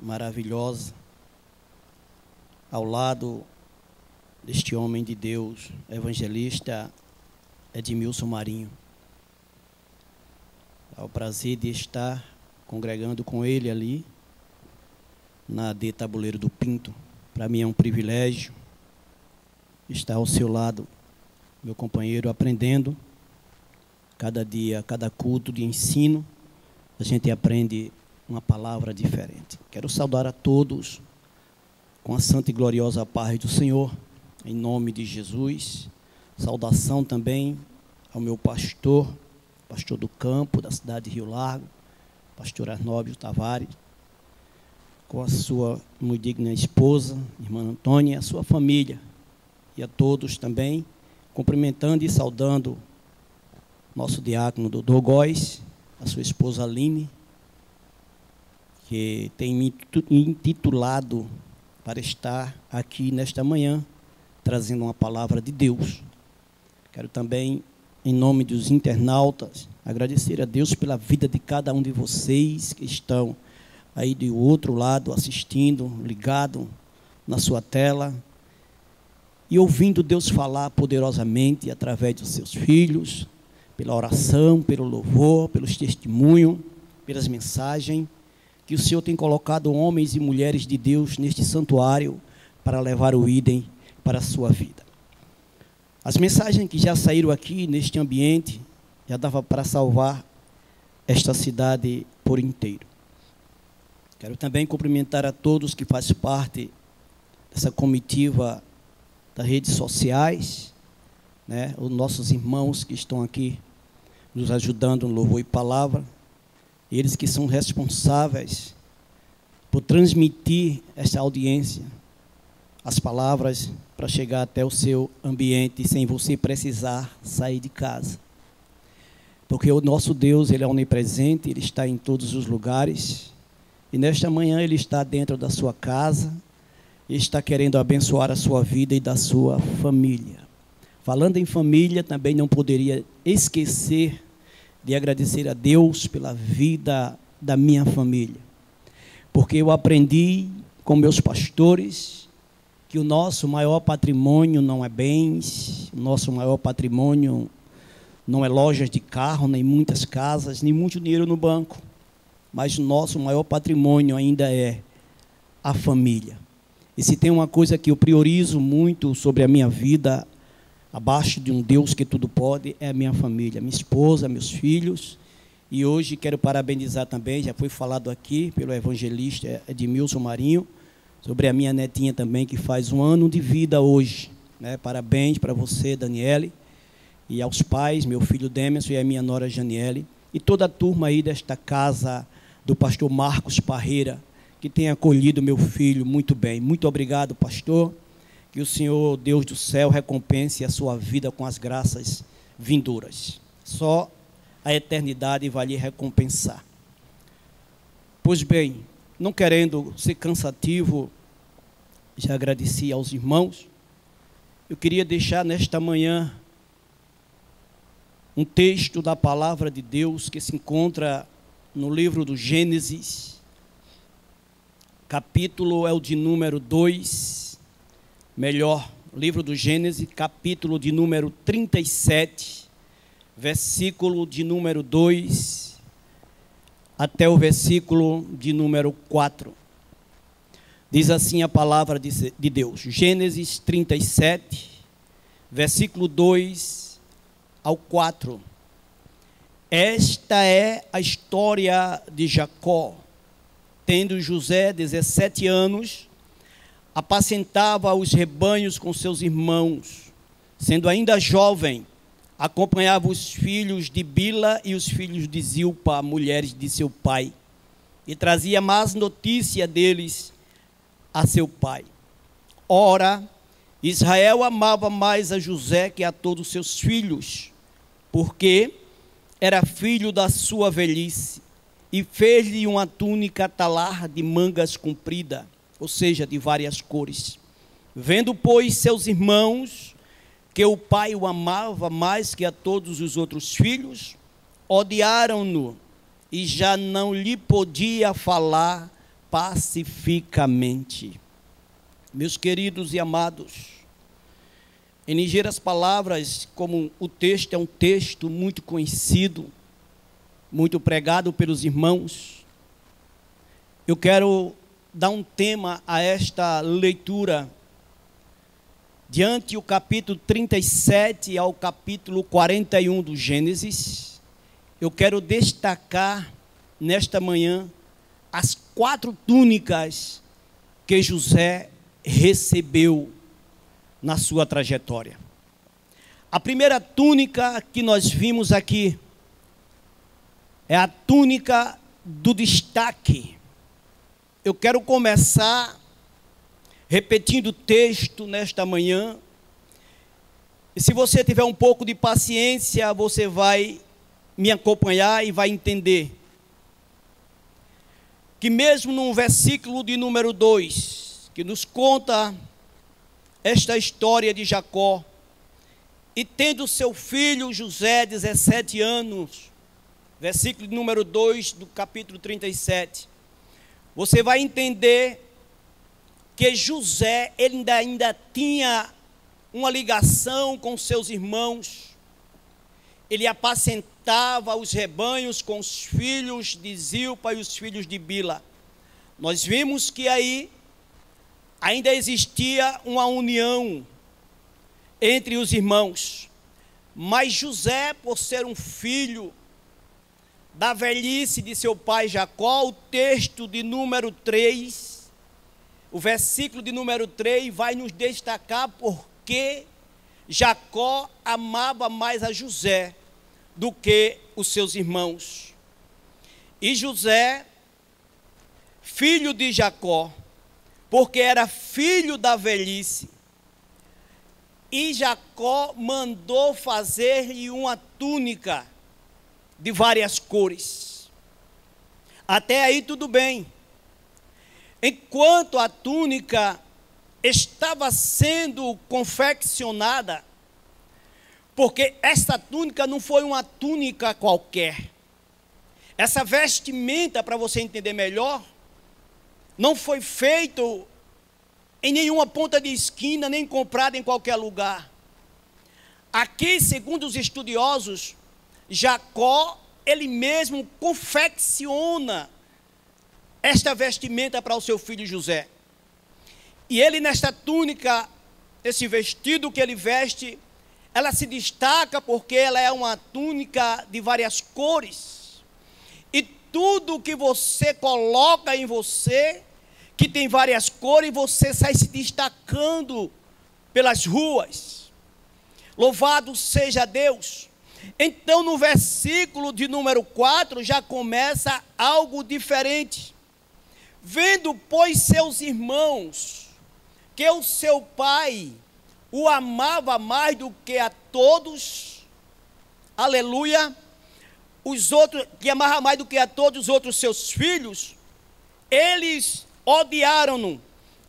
maravilhosa ao lado deste homem de Deus, evangelista Edmilson Marinho. É o prazer de estar congregando com ele ali na AD Tabuleiro do Pinto. Para mim é um privilégio estar ao seu lado, meu companheiro, aprendendo. Cada dia, cada culto de ensino, a gente aprende uma palavra diferente. Quero saudar a todos com a santa e gloriosa paz do Senhor, em nome de Jesus. Saudação também ao meu pastor do campo da cidade de Rio Largo, pastor Arnóbio Tavares, com a sua muito digna esposa, irmã Antônia, a sua família, e a todos também, cumprimentando e saudando nosso diácono Dodô Góes, a sua esposa Aline, que tem me intitulado para estar aqui nesta manhã, trazendo uma palavra de Deus. Quero também, em nome dos internautas, agradecer a Deus pela vida de cada um de vocês que estão aí do outro lado, assistindo, ligado na sua tela, e ouvindo Deus falar poderosamente através dos seus filhos, pela oração, pelo louvor, pelos testemunhos, pelas mensagens, que o Senhor tem colocado homens e mulheres de Deus neste santuário para levar o idem para a sua vida. As mensagens que já saíram aqui neste ambiente, já dava para salvar esta cidade por inteiro. Quero também cumprimentar a todos que fazem parte dessa comitiva das redes sociais, né? Os nossos irmãos que estão aqui nos ajudando no louvor e palavra, eles que são responsáveis por transmitir essa audiência, as palavras para chegar até o seu ambiente sem você precisar sair de casa. Porque o nosso Deus, Ele é onipresente, Ele está em todos os lugares, e nesta manhã Ele está dentro da sua casa, e está querendo abençoar a sua vida e da sua família. Falando em família, também não poderia esquecer de agradecer a Deus pela vida da minha família. Porque eu aprendi com meus pastores que o nosso maior patrimônio não é bens, o nosso maior patrimônio não é lojas de carro, nem muitas casas, nem muito dinheiro no banco. Mas o nosso maior patrimônio ainda é a família. E se tem uma coisa que eu priorizo muito sobre a minha vida, abaixo de um Deus que tudo pode, é a minha família, minha esposa, meus filhos. E hoje quero parabenizar também, já foi falado aqui pelo evangelista Edmilson Marinho, sobre a minha netinha também, que faz 1 ano de vida hoje, né? Parabéns para você, Daniele, e aos pais, meu filho Demerson e a minha nora Janiele, e toda a turma aí desta casa do pastor Marcos Parreira, que tem acolhido meu filho muito bem. Muito obrigado, pastor. Que o Senhor, Deus do céu, recompense a sua vida com as graças vindouras. Só a eternidade vai lhe recompensar. Pois bem, não querendo ser cansativo, já agradeci aos irmãos. Eu queria deixar nesta manhã um texto da palavra de Deus que se encontra no livro do Gênesis, capítulo é o de número 2, livro do Gênesis, capítulo de número 37, versículo de número 2, até o versículo de número 4. Diz assim a palavra de Deus, Gênesis 37, versículo 2 ao 4. Esta é a história de Jacó. Tendo José 17 anos, apacentava os rebanhos com seus irmãos. Sendo ainda jovem, acompanhava os filhos de Bila e os filhos de Zilpa, mulheres de seu pai, e trazia más notícia deles a seu pai. Ora, Israel amava mais a José que a todos seus filhos, porque era filho da sua velhice, e fez-lhe uma túnica talar de mangas comprida, ou seja, de várias cores. Vendo, pois, seus irmãos que o pai o amava mais que a todos os outros filhos, odiaram-no, e já não lhe podia falar pacificamente. Meus queridos e amados, em ligeiras palavras, como o texto é um texto muito conhecido, muito pregado pelos irmãos, eu quero dar um tema a esta leitura, diante o capítulo 37 ao capítulo 41 do Gênesis. Eu quero destacar nesta manhã as 4 túnicas que José recebeu na sua trajetória. A primeira túnica que nós vimos aqui é a túnica do destaque. Eu quero começar repetindo o texto nesta manhã. E se você tiver um pouco de paciência, você vai me acompanhar e vai entender que mesmo no versículo de número 2, que nos conta esta história de Jacó, e tendo seu filho José 17 anos, versículo de número 2 do capítulo 37, você vai entender que José ele ainda tinha uma ligação com seus irmãos. Ele apacentava os rebanhos com os filhos de Zilpa e os filhos de Bila. Nós vimos que aí ainda existia uma união entre os irmãos. Mas José, por ser um filho da velhice de seu pai Jacó, o texto de número 3, o versículo de número 3 vai nos destacar porque Jacó amava mais a José do que os seus irmãos. E José, filho de Jacó, porque era filho da velhice, e Jacó mandou fazer-lhe uma túnica de várias cores. Até aí tudo bem. Enquanto a túnica estava sendo confeccionada, porque essa túnica não foi uma túnica qualquer. Essa vestimenta, para você entender melhor, não foi feito em nenhuma ponta de esquina, nem comprada em qualquer lugar. Aqui, segundo os estudiosos, Jacó, ele mesmo confecciona esta vestimenta para o seu filho José. E ele, nesta túnica, esse vestido que ele veste, ela se destaca porque ela é uma túnica de várias cores. E tudo que você coloca em você, que tem várias cores, você sai se destacando pelas ruas. Louvado seja Deus. Então, no versículo de número 4, já começa algo diferente. Vendo, pois, seus irmãos, que o seu pai o amava mais do que a todos, aleluia, os outros, que amava mais do que a todos os outros seus filhos, eles odiaram-no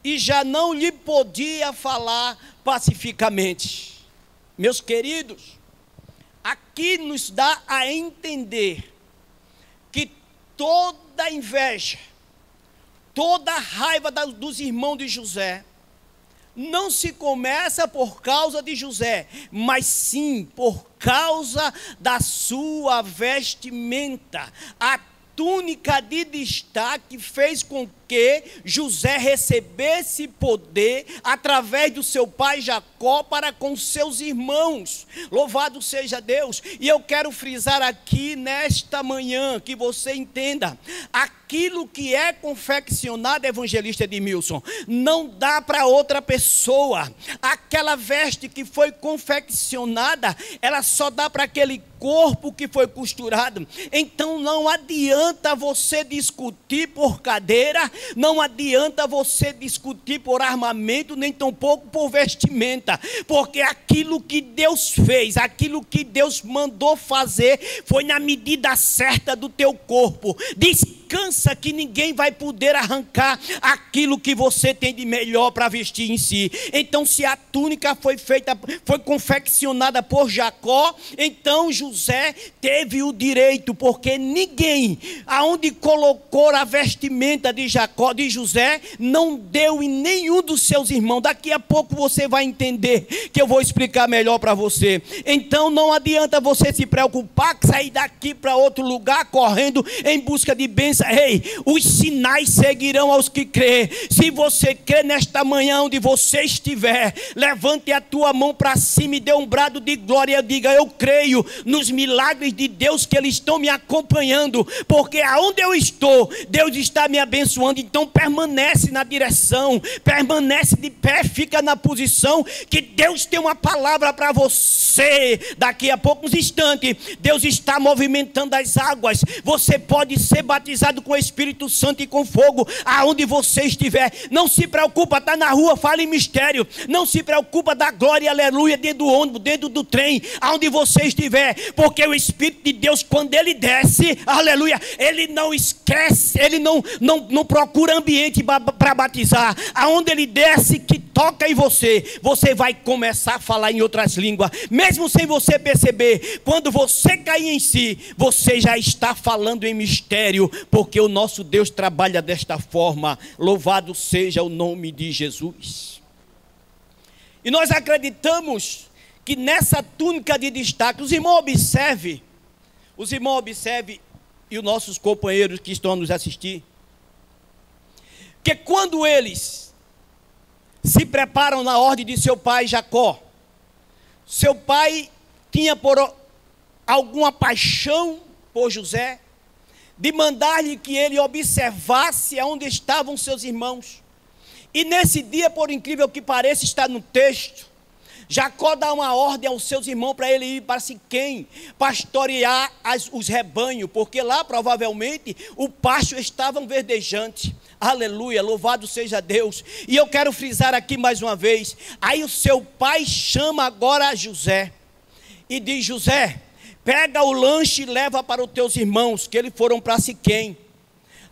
e já não lhe podia falar pacificamente. Meus queridos, aqui nos dá a entender que toda inveja, toda raiva dos irmãos de José, não se começa por causa de José, mas sim por causa da sua vestimenta. A túnica de destaque fez com que José recebesse poder através do seu pai Jacó para com seus irmãos. Louvado seja Deus. E eu quero frisar aqui nesta manhã que você entenda: aquilo que é confeccionado, evangelista Edmilson, não dá para outra pessoa. Aquela veste que foi confeccionada, ela só dá para aquele corpo que foi costurado. Então não adianta você discutir por cadeira, não adianta você discutir por armamento, nem tampouco por vestimenta, porque aquilo que Deus fez, aquilo que Deus mandou fazer, foi na medida certa do teu corpo. Descansa descansa que ninguém vai poder arrancar aquilo que você tem de melhor para vestir em si. Então, se a túnica foi confeccionada por Jacó, então José teve o direito, porque ninguém, aonde colocou a vestimenta de José, não deu em nenhum dos seus irmãos. Daqui a pouco você vai entender, que eu vou explicar melhor para você. Então não adianta você se preocupar, sair daqui para outro lugar, correndo em busca de bênção. Ei, os sinais seguirão aos que crê. Se você crê nesta manhã, onde você estiver, levante a tua mão para cima e dê um brado de glória e diga: eu creio nos milagres de Deus, que eles estão me acompanhando, porque aonde eu estou, Deus está me abençoando. Então permanece na direção, permanece de pé, fica na posição, que Deus tem uma palavra para você. Daqui a poucos instantes, Deus está movimentando as águas. Você pode ser batizado com o Espírito Santo e com fogo, aonde você estiver. Não se preocupa, está na rua, fala em mistério. Não se preocupa, dá glória e aleluia dentro do ônibus, dentro do trem, aonde você estiver, porque o Espírito de Deus, quando ele desce, aleluia, ele não esquece, ele não procura ambiente para batizar. Aonde ele desce, que toca em você, você vai começar a falar em outras línguas, mesmo sem você perceber. Quando você cair em si, você já está falando em mistério, porque o nosso Deus trabalha desta forma. Louvado seja o nome de Jesus. E nós acreditamos que nessa túnica de destaque, os irmãos observem, e os nossos companheiros que estão a nos assistir, que quando eles se preparam na ordem de seu pai Jacó, seu pai tinha por alguma paixão por José, de mandar-lhe que ele observasse aonde estavam seus irmãos. E nesse dia, por incrível que pareça, está no texto, Jacó dá uma ordem aos seus irmãos para ele ir para Siquém, pastorear os rebanhos, porque lá provavelmente o pasto estava verdejante. Aleluia, louvado seja Deus. E eu quero frisar aqui mais uma vez, aí o seu pai chama agora José, e diz: José, pega o lanche e leva para os teus irmãos, que eles foram para Siquém.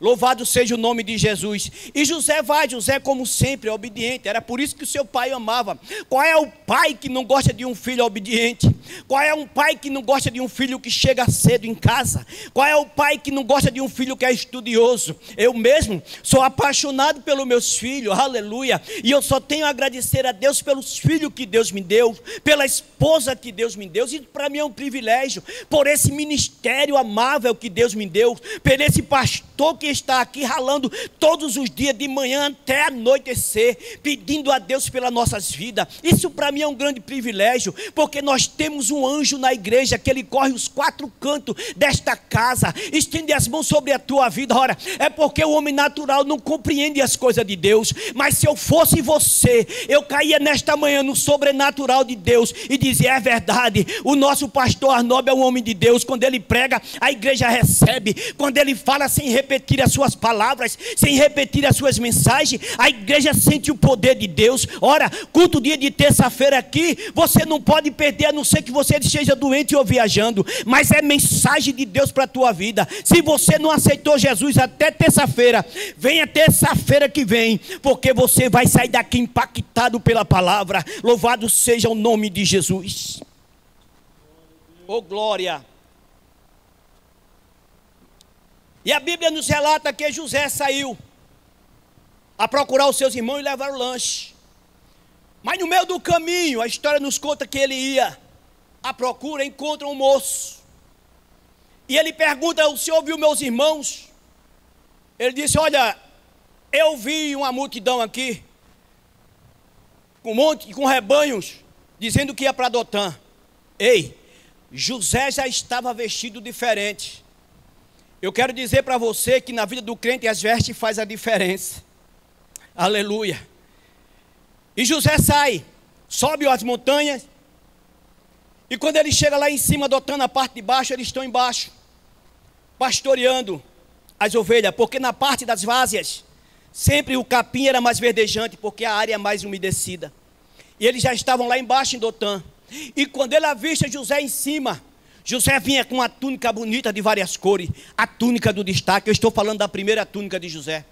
Louvado seja o nome de Jesus. E José vai, José como sempre é obediente. Era por isso que o seu pai amava. Qual é o pai que não gosta de um filho obediente? Qual é um pai que não gosta de um filho que chega cedo em casa? Qual é o pai que não gosta de um filho que é estudioso? Eu mesmo sou apaixonado pelos meus filhos, aleluia. E eu só tenho a agradecer a Deus pelos filhos que Deus me deu, pela esposa que Deus me deu. Isso para mim é um privilégio, por esse ministério amável que Deus me deu, por esse pastor que está aqui ralando todos os dias, de manhã até anoitecer, pedindo a Deus pelas nossas vidas. Isso para mim é um grande privilégio, porque nós temos um anjo na igreja, que ele corre os 4 cantos desta casa, estende as mãos sobre a tua vida. Ora, é porque o homem natural não compreende as coisas de Deus, mas se eu fosse você, eu caía nesta manhã no sobrenatural de Deus, e dizia: é verdade, o nosso pastor Arnob é um homem de Deus. Quando ele prega, a igreja recebe. Quando ele fala sem repetir as suas palavras, sem repetir as suas mensagens, a igreja sente o poder de Deus. Ora, culto dia de terça-feira aqui, você não pode perder, a não ser que você esteja doente ou viajando, mas é mensagem de Deus para a tua vida. Se você não aceitou Jesus até terça-feira, venha terça-feira que vem, porque você vai sair daqui impactado pela palavra. Louvado seja o nome de Jesus. Oh glória. E a Bíblia nos relata que José saiu a procurar os seus irmãos e levar o lanche. Mas no meio do caminho, a história nos conta que ele ia à procura, encontra um moço. E ele pergunta: o senhor viu meus irmãos? Ele disse: olha, eu vi uma multidão aqui, com rebanhos, dizendo que ia para Dotã. Ei, José já estava vestido diferente. Eu quero dizer para você que na vida do crente as vestes faz a diferença. Aleluia. E José sai, sobe as montanhas, e quando ele chega lá em cima, Dotã, a parte de baixo, eles estão embaixo, pastoreando as ovelhas, porque na parte das várzeas, sempre o capim era mais verdejante, porque a área é mais umedecida. E eles já estavam lá embaixo em Dotã. E quando ele avista José em cima, José vinha com uma túnica bonita de várias cores, a túnica do destaque. Eu estou falando da primeira túnica de José.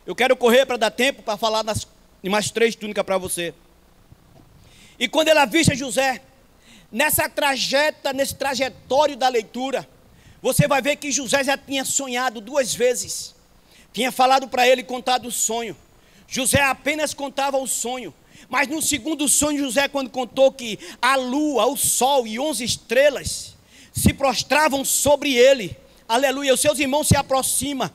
Eu quero correr para dar tempo para falar de mais 3 túnicas para você. E quando ela avista José, nesse trajetório da leitura, você vai ver que José já tinha sonhado 2 vezes. Tinha falado para ele, contado o sonho. José apenas contava o sonho. Mas no segundo sonho, José, quando contou que a lua, o sol e 11 estrelas se prostravam sobre ele, aleluia, os seus irmãos se aproximam.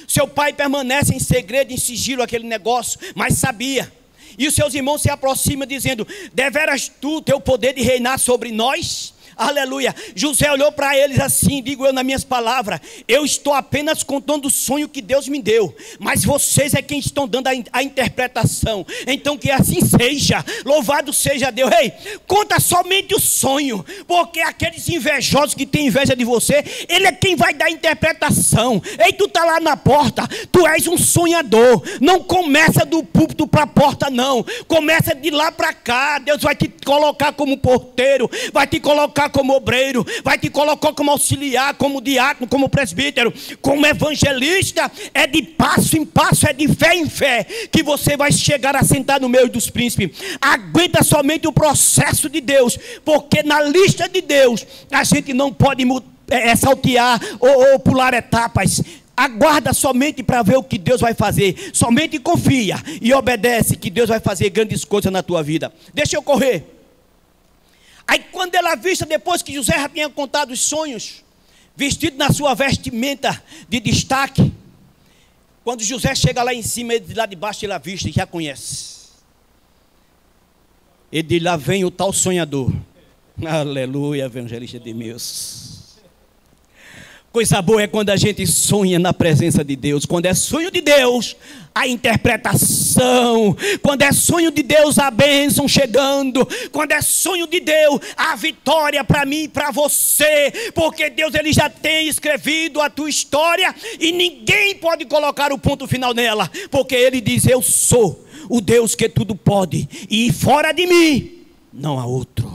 Seu pai permanece em segredo, em sigilo, aquele negócio, mas sabia. E os seus irmãos se aproximam dizendo: deveras tu teu poder de reinar sobre nós? Aleluia. José olhou para eles assim, digo eu nas minhas palavras: eu estou apenas contando o sonho que Deus me deu, mas vocês é quem estão dando a interpretação. Então que assim seja, louvado seja Deus. Ei, conta somente o sonho, porque aqueles invejosos que têm inveja de você, ele é quem vai dar a interpretação. Ei, tu está lá na porta, tu és um sonhador. Não começa do púlpito para a porta, não. Começa de lá para cá. Deus vai te colocar como porteiro, vai te colocar como obreiro, vai te colocar como auxiliar, como diácono, como presbítero, como evangelista. É de passo em passo, é de fé em fé que você vai chegar a sentar no meio dos príncipes. Aguenta somente o processo de Deus, porque na lista de Deus a gente não pode saltear ou pular etapas. Aguarda somente para ver o que Deus vai fazer. Somente confia e obedece, que Deus vai fazer grandes coisas na tua vida. Deixa eu correr. Aí quando ela avista, depois que José já tinha contado os sonhos, vestido na sua vestimenta de destaque, quando José chega lá em cima, ele de lá de baixo ele avista e já conhece. Ele diz: lá vem o tal sonhador. Aleluia, evangelista de Deus. Coisa boa é quando a gente sonha na presença de Deus. Quando é sonho de Deus, a interpretação. Quando é sonho de Deus, a bênção chegando. Quando é sonho de Deus, a vitória para mim e para você. Porque Deus, ele já tem escrevido a tua história e ninguém pode colocar o ponto final nela. Porque ele diz: eu sou o Deus que tudo pode, e fora de mim não há outro.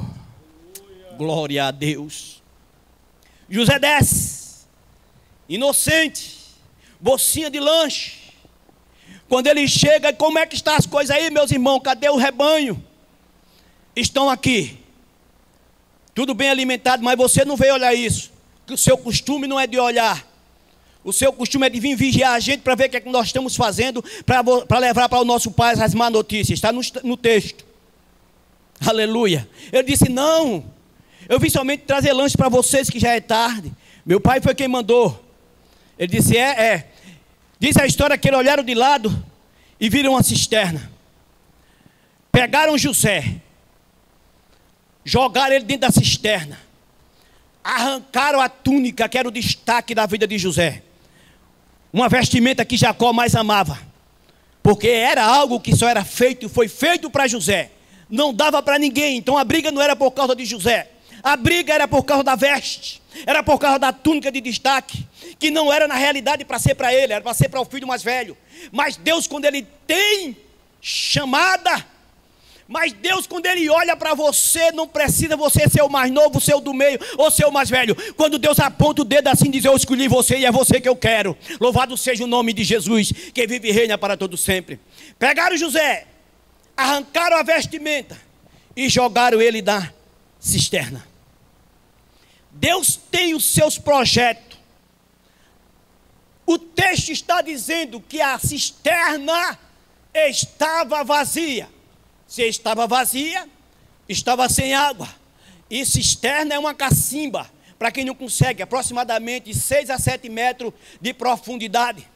Glória a Deus. José desce, inocente, bolsinha de lanche. Quando ele chega: como é que estão as coisas aí, meus irmãos? Cadê o rebanho? Estão aqui, tudo bem alimentado, mas você não veio olhar isso, que o seu costume não é de olhar. O seu costume é de vir vigiar a gente para ver o que é que nós estamos fazendo, para levar para o nosso pai as más notícias. Está no texto. Aleluia. Ele disse: não, eu vim somente trazer lanche para vocês, que já é tarde. Meu pai foi quem mandou. Ele disse: diz a história que eles olharam de lado e viram uma cisterna. Pegaram José, jogaram ele dentro da cisterna, arrancaram a túnica, que era o destaque da vida de José, uma vestimenta que Jacó mais amava, porque era algo que só era feito, foi feito para José, não dava para ninguém. Então a briga não era por causa de José, a briga era por causa da veste, era por causa da túnica de destaque, que não era na realidade para ser para ele, era para ser para o filho mais velho. Mas Deus, quando ele tem chamada, mas Deus, quando ele olha para você, não precisa você ser o mais novo, ser o do meio ou ser o mais velho. Quando Deus aponta o dedo assim, diz: eu escolhi você e é você que eu quero. Louvado seja o nome de Jesus, que vive e reina para todo sempre. Pegaram José, arrancaram a vestimenta e jogaram ele na cisterna. Deus tem os seus projetos. O texto está dizendo que a cisterna estava vazia. Se estava vazia, estava sem água. E cisterna é uma cacimba, para quem não consegue, aproximadamente 6 a 7 metros de profundidade.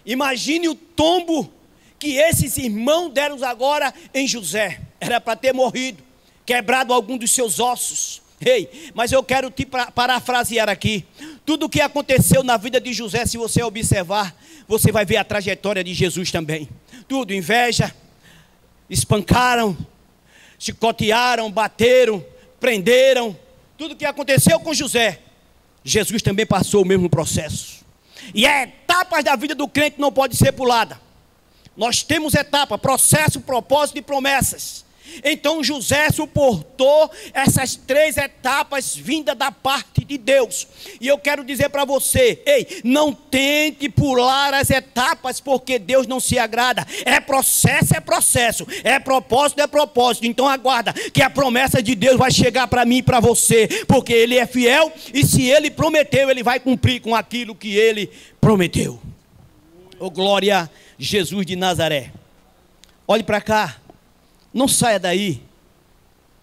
Imagine o tombo que esses irmãos deram agora em José. Era para ter morrido, quebrado algum dos seus ossos. Ei, mas eu quero te parafrasear aqui. Tudo o que aconteceu na vida de José, se você observar, você vai ver a trajetória de Jesus também. Tudo: inveja, espancaram, chicotearam, bateram, prenderam. Tudo que aconteceu com José, Jesus também passou o mesmo processo. E as etapas da vida do crente não pode ser pulada. Nós temos etapa, processo, propósito e promessas. Então José suportou essas 3 etapas vindas da parte de Deus. E eu quero dizer para você, ei, não tente pular as etapas, porque Deus não se agrada. É processo, é propósito. Então aguarda que a promessa de Deus vai chegar para mim e para você, porque Ele é fiel, e se Ele prometeu, Ele vai cumprir com aquilo que Ele prometeu. Oh, glória a Jesus de Nazaré. Olhe para cá. Não saia daí.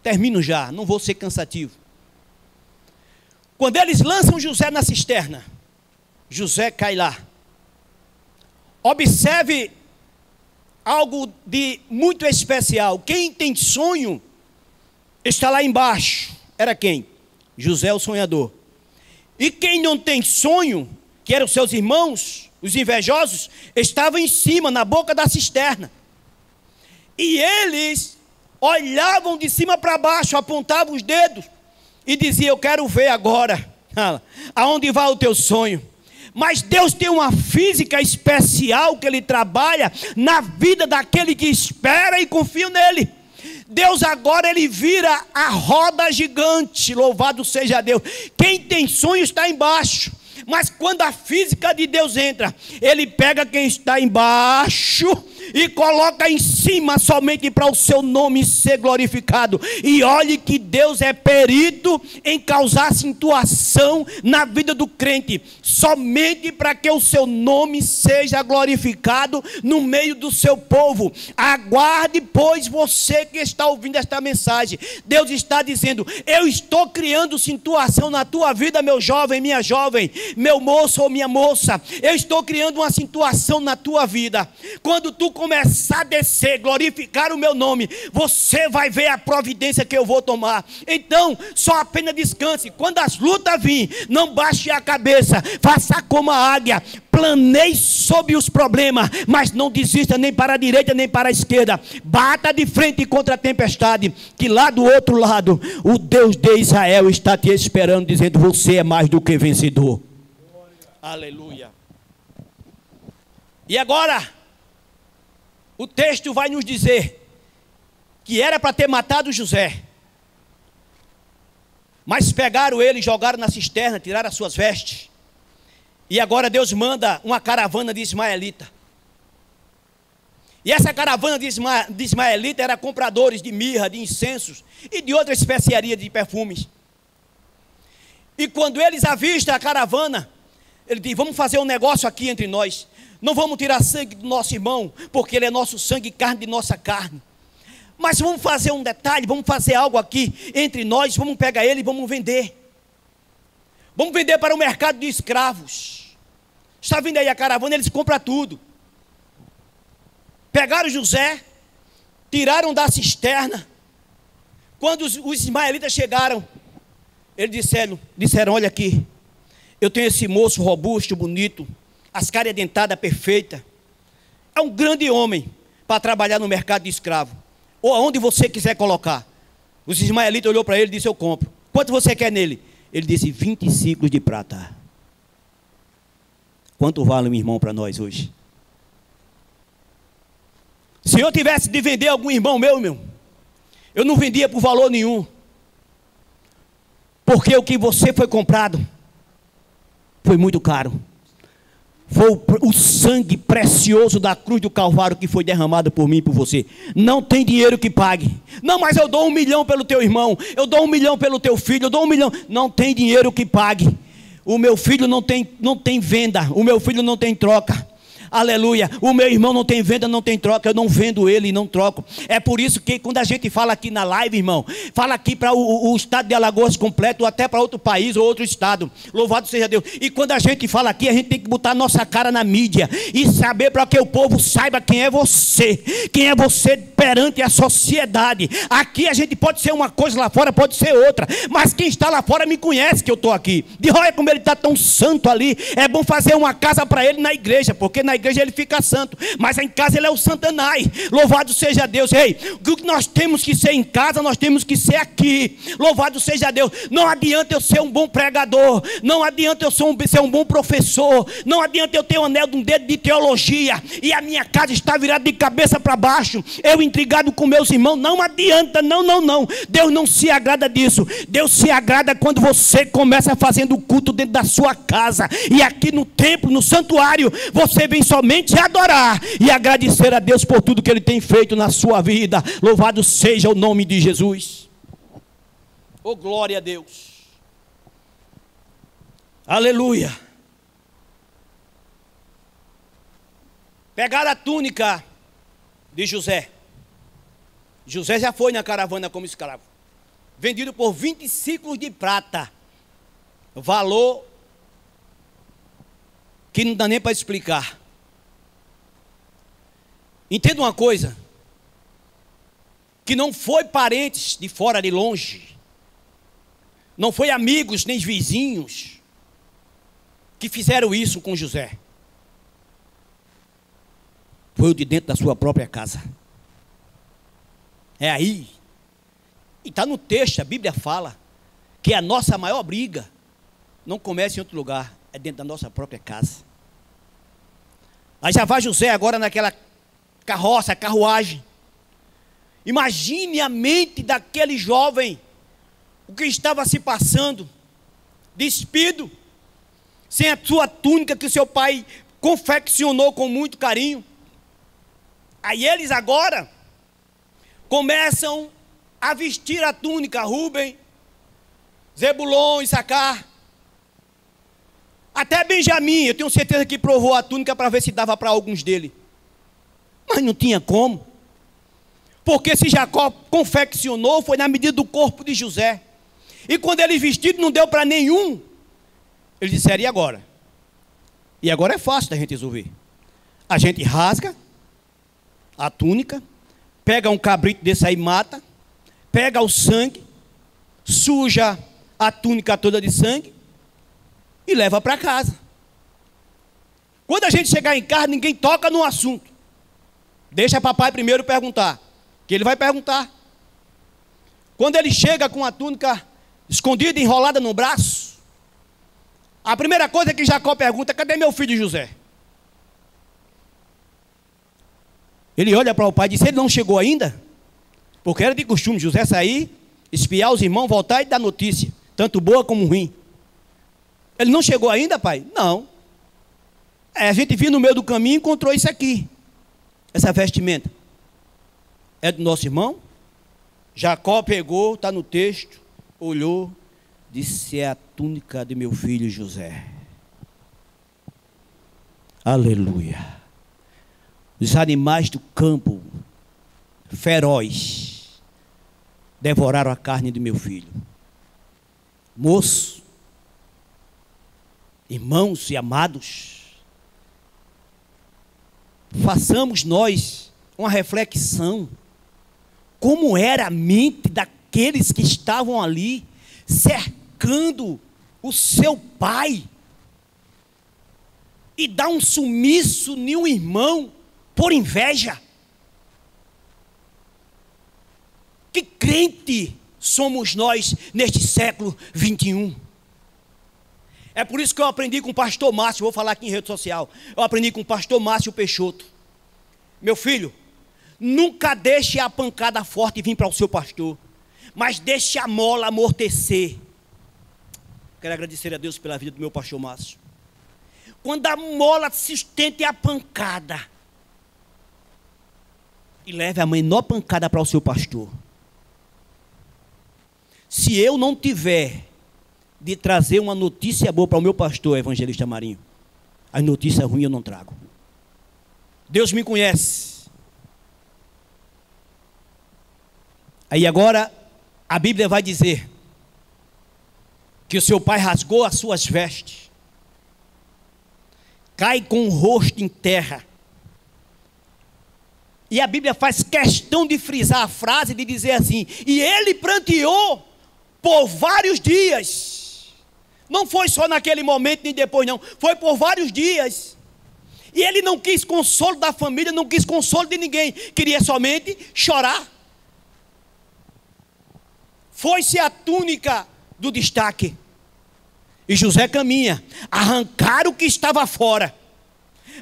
Termino já, não vou ser cansativo. Quando eles lançam José na cisterna, José cai lá. Observe algo de muito especial. Quem tem sonho está lá embaixo. Era quem? José, o sonhador. E quem não tem sonho, que eram seus irmãos, os invejosos, estavam em cima, na boca da cisterna. E eles olhavam de cima para baixo, apontavam os dedos e diziam: eu quero ver agora aonde vai o teu sonho. Mas Deus tem uma física especial que Ele trabalha na vida daquele que espera e confia nele. Deus agora, Ele vira a roda gigante, louvado seja Deus. Quem tem sonho está embaixo. Mas quando a física de Deus entra, Ele pega quem está embaixo e coloca em cima, somente para o seu nome ser glorificado. E olhe que Deus é perito em causar situação na vida do crente, somente para que o seu nome seja glorificado no meio do seu povo. Aguarde, pois, você que está ouvindo esta mensagem. Deus está dizendo: eu estou criando situação na tua vida, meu jovem, minha jovem, meu moço ou minha moça. Eu estou criando uma situação na tua vida. Quando tu começar a descer, glorificar o meu nome, você vai ver a providência que eu vou tomar. Então, só apenas descanse. Quando as lutas virem, não baixe a cabeça, faça como a águia, planeie sobre os problemas, mas não desista nem para a direita nem para a esquerda. Bata de frente contra a tempestade, que lá do outro lado, o Deus de Israel está te esperando, dizendo: você é mais do que vencedor. Aleluia. E agora, o texto vai nos dizer que era para ter matado José, mas pegaram ele, jogaram na cisterna, tiraram as suas vestes. E agora Deus manda uma caravana de ismaelita. E essa caravana de ismaelita era compradores de mirra, de incensos e de outra especiaria de perfumes. E quando eles avistam a caravana, ele diz: vamos fazer um negócio aqui entre nós. Não vamos tirar sangue do nosso irmão, porque ele é nosso sangue e carne de nossa carne. Mas vamos fazer um detalhe, vamos fazer algo aqui entre nós, vamos pegar ele e vamos vender. Vamos vender para o mercado de escravos. Está vindo aí a caravana, eles compram tudo. Pegaram José, tiraram da cisterna. Quando os ismaelitas chegaram, eles disseram: olha aqui, eu tenho esse moço robusto, bonito, as caras dentadas perfeitas. É um grande homem para trabalhar no mercado de escravo, ou aonde você quiser colocar. Os ismaelitas olhou para ele e disse: eu compro. Quanto você quer nele? Ele disse: 20 ciclos de prata. Quanto vale, meu irmão, para nós hoje? Se eu tivesse de vender algum irmão meu, eu não vendia por valor nenhum, porque o que você foi comprado foi muito caro. Foi o sangue precioso da cruz do Calvário que foi derramado por mim e por você. Não tem dinheiro que pague. Não, mas eu dou 1 milhão pelo teu irmão, eu dou 1 milhão pelo teu filho, eu dou 1 milhão. Não tem dinheiro que pague. O meu filho não tem venda, o meu filho não tem troca. Aleluia. O meu irmão não tem venda, não tem troca. Eu não vendo ele e não troco. É por isso que quando a gente fala aqui na live, irmão, fala aqui para o estado de Alagoas completo, ou até para outro país ou outro estado. Louvado seja Deus. E quando a gente fala aqui, a gente tem que botar a nossa cara na mídia e saber, para que o povo saiba quem é você. Quem é você perante a sociedade. Aqui a gente pode ser uma coisa, lá fora pode ser outra. Mas quem está lá fora me conhece que eu estou aqui. De olha como ele está tão santo ali. É bom fazer uma casa para ele na igreja, porque na igreja igreja ele fica santo, mas em casa ele é o Santanai. Louvado seja Deus. Ei, o que nós temos que ser em casa, nós temos que ser aqui. Louvado seja Deus. Não adianta eu ser um bom pregador, não adianta eu ser um bom professor, não adianta eu ter um anel de um dedo de teologia e a minha casa está virada de cabeça para baixo, eu intrigado com meus irmãos. Não adianta, não. Deus não se agrada disso. Deus se agrada quando você começa fazendo o culto dentro da sua casa, e aqui no templo, no santuário, você vem somente adorar e agradecer a Deus por tudo que Ele tem feito na sua vida. Louvado seja o nome de Jesus. Oh, glória a Deus. Aleluia. Pegaram a túnica de José. José já foi na caravana como escravo, vendido por 20 ciclos de prata, valor que não dá nem para explicar. Entenda uma coisa, que não foi parentes de fora, de longe, não foi amigos nem vizinhos que fizeram isso com José. Foi o de dentro da sua própria casa. É aí. E está no texto, a Bíblia fala que a nossa maior briga não começa em outro lugar, é dentro da nossa própria casa. Aí já vai José agora naquela carruagem. Imagine a mente daquele jovem, o que estava se passando, despido, sem a sua túnica que o seu pai confeccionou com muito carinho. Aí eles agora começam a vestir a túnica, Rubem, Zebulon, Issacar, até Benjamim, eu tenho certeza que provou a túnica para ver se dava para alguns dele, mas não tinha como, porque se Jacó confeccionou, foi na medida do corpo de José, e quando ele vestido não deu para nenhum, eles disseram: e agora? E agora é fácil da gente resolver, a gente rasga a túnica, pega um cabrito desse aí, mata, pega o sangue, suja a túnica toda de sangue e leva para casa. Quando a gente chegar em casa, ninguém toca no assunto. Deixa papai primeiro perguntar, que ele vai perguntar. Quando ele chega com a túnica escondida, enrolada no braço, a primeira coisa que Jacó pergunta: cadê meu filho José? Ele olha para o pai e diz: ele não chegou ainda? Porque era de costume José sair, espiar os irmãos, voltar e dar notícia, tanto boa como ruim. Ele não chegou ainda, pai? Não. A gente viu no meio do caminho e encontrou isso aqui, essa vestimenta. É do nosso irmão? Jacó pegou, está no texto, olhou, disse: é a túnica de meu filho José. Aleluia. Os animais do campo, feroz, devoraram a carne do meu filho. Moço, irmãos e amados, façamos nós uma reflexão. Como era a mente daqueles que estavam ali, cercando o seu pai, e dar um sumiço em um irmão, por inveja. Que crente somos nós neste século 21? É por isso que eu aprendi com o pastor Márcio, vou falar aqui em rede social, eu aprendi com o pastor Márcio Peixoto: meu filho, nunca deixe a pancada forte vir para o seu pastor, mas deixe a mola amortecer. Quero agradecer a Deus pela vida do meu pastor Márcio. Quando a mola sustente a pancada, e leve a menor pancada para o seu pastor. Se eu não tiver de trazer uma notícia boa para o meu pastor, evangelista Marinho, as notícias ruins eu não trago. Deus me conhece. Aí agora a Bíblia vai dizer que o seu pai rasgou as suas vestes, cai com o rosto em terra. E a Bíblia faz questão de frisar a frase, de dizer assim: e ele pranteou por vários dias. Não foi só naquele momento nem depois não, foi por vários dias. E ele não quis consolo da família, não quis consolo de ninguém, queria somente chorar. Foi-se a túnica do destaque. E José caminha, arrancar o que estava fora.